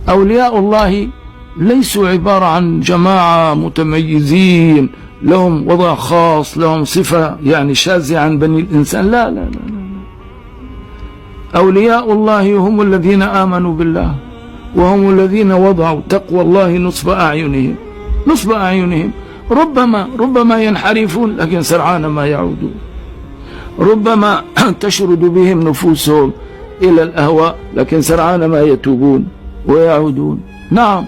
أولياء الله ليسوا عبارة عن جماعة متميزين لهم وضع خاص، لهم صفة يعني شاذة عن بني الإنسان. لا لا لا لا. أولياء الله هم الذين آمنوا بالله، وهم الذين وضعوا تقوى الله نصب أعينهم، نصب أعينهم. ربما ينحرفون لكن سرعان ما يعودون، ربما تشرد بهم نفوسهم إلى الأهواء لكن سرعان ما يتوبون ويعودون. نعم.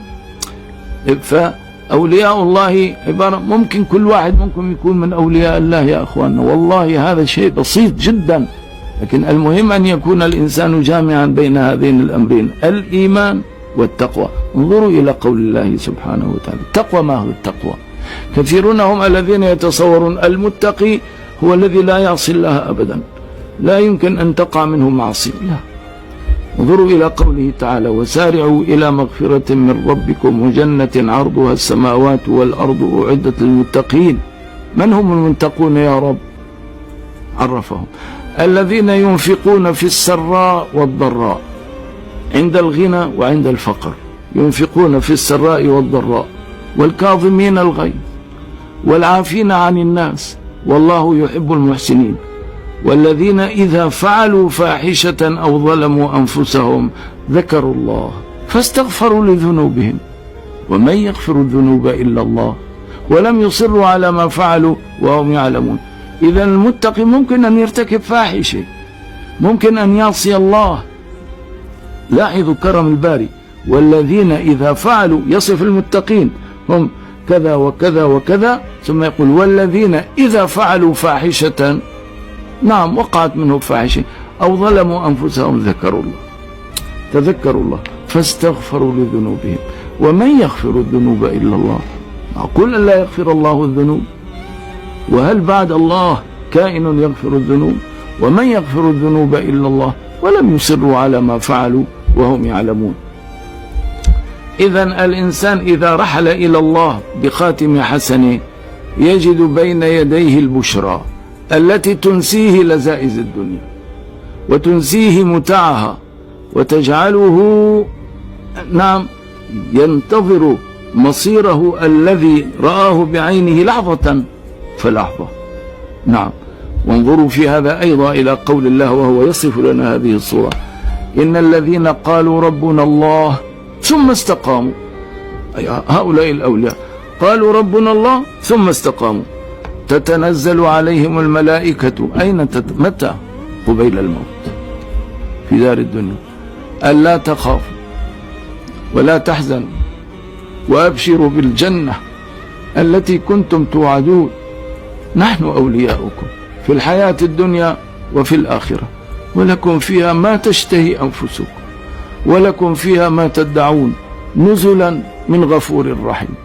فأولياء الله عبارة، ممكن كل واحد ممكن يكون من أولياء الله يا أخواننا، والله هذا شيء بسيط جدا، لكن المهم أن يكون الإنسان جامعا بين هذين الأمرين، الإيمان والتقوى. انظروا إلى قول الله سبحانه وتعالى. التقوى، ما هو التقوى؟ كثيرون هم الذين يتصورون المتقي هو الذي لا يعصي الله أبدا، لا يمكن أن تقع منه معصية. لا. انظروا إلى قوله تعالى: وسارعوا إلى مغفرة من ربكم وجنة عرضها السماوات والأرض أعدت للمتقين. من هم المتقون يا رب؟ عرفهم: الذين ينفقون في السراء والضراء، عند الغنى وعند الفقر، ينفقون في السراء والضراء، والكاظمين الغيظ والعافين عن الناس والله يحب المحسنين، والذين إذا فعلوا فاحشة أو ظلموا أنفسهم ذكروا الله فاستغفروا لذنوبهم ومن يغفر الذنوب إلا الله ولم يصروا على ما فعلوا وهم يعلمون. إذا المتقي ممكن أن يرتكب فاحشة، ممكن أن يعصي الله. لاحظوا كرم الباري: والذين إذا فعلوا، يصف المتقين هم كذا وكذا وكذا، ثم يقول: والذين إذا فعلوا فاحشة، نعم وقعت منه فاحشة، أو ظلموا أنفسهم ذكروا الله، تذكروا الله فاستغفروا لذنوبهم ومن يغفر الذنوب إلا الله. أقول أن لا يغفر الله الذنوب، وهل بعد الله كائن يغفر الذنوب؟ ومن يغفر الذنوب إلا الله ولم يصروا على ما فعلوا وهم يعلمون. إذن الإنسان إذا رحل إلى الله بخاتم حسنه يجد بين يديه البشرى التي تنسيه لذائذ الدنيا وتنسيه متاعها وتجعله نعم ينتظر مصيره الذي رآه بعينه لحظة فلحظة. نعم. وانظروا في هذا أيضا إلى قول الله وهو يصف لنا هذه الصورة: إن الذين قالوا ربنا الله ثم استقاموا، أي هؤلاء الأولياء قالوا ربنا الله ثم استقاموا تتنزل عليهم الملائكة أين متى؟ قبيل الموت في دار الدنيا، ألا تخافوا ولا تحزنوا وأبشروا بالجنة التي كنتم توعدون، نحن أولياؤكم في الحياة الدنيا وفي الآخرة، ولكم فيها ما تشتهي أنفسكم ولكم فيها ما تدعون نزلا من غفور رحيم.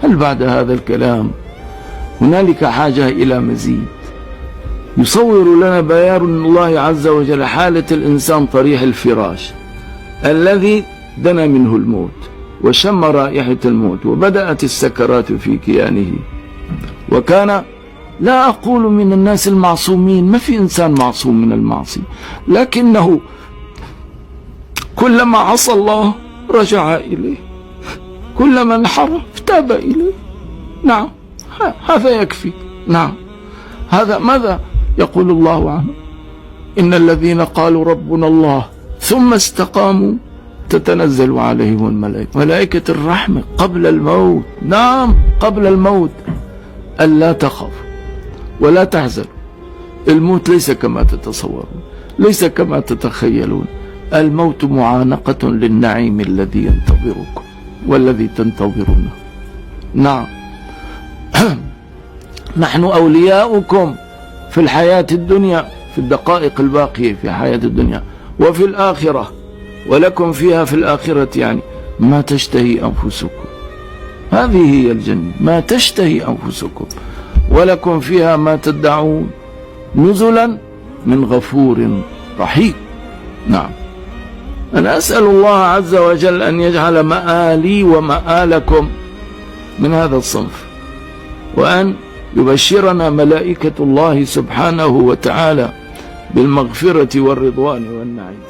هل بعد هذا الكلام هنالك حاجة إلى مزيد؟ يصور لنا بيان الله عز وجل حالة الإنسان طريح الفراش الذي دنا منه الموت وشم رائحة الموت وبدأت السكرات في كيانه، وكان لا أقول من الناس المعصومين، ما في إنسان معصوم من المعصية، لكنه كلما عصى الله رجع إليه، كلما انحرف تاب إليه. نعم، هذا يكفي. نعم، هذا ماذا يقول الله عنه؟ إن الذين قالوا ربنا الله ثم استقاموا تتنزل عليهم الملائكة، ملائكة الرحمة قبل الموت. نعم، قبل الموت: ألا تخافوا ولا تحزنوا. الموت ليس كما تتصورون، ليس كما تتخيلون. الموت معانقة للنعيم الذي ينتظركم والذي تنتظرونه. نعم. نحن أولياؤكم في الحياة الدنيا، في الدقائق الباقية في حياة الدنيا، وفي الآخرة، ولكم فيها في الآخرة يعني ما تشتهي أنفسكم. هذه هي الجنة، ما تشتهي أنفسكم ولكم فيها ما تدعون نزلا من غفور رحيم. نعم. أنا أسأل الله عز وجل أن يجعل مآلي ومآلكم من هذا الصنف، وأن يبشرنا ملائكة الله سبحانه وتعالى بالمغفرة والرضوان والنعيم.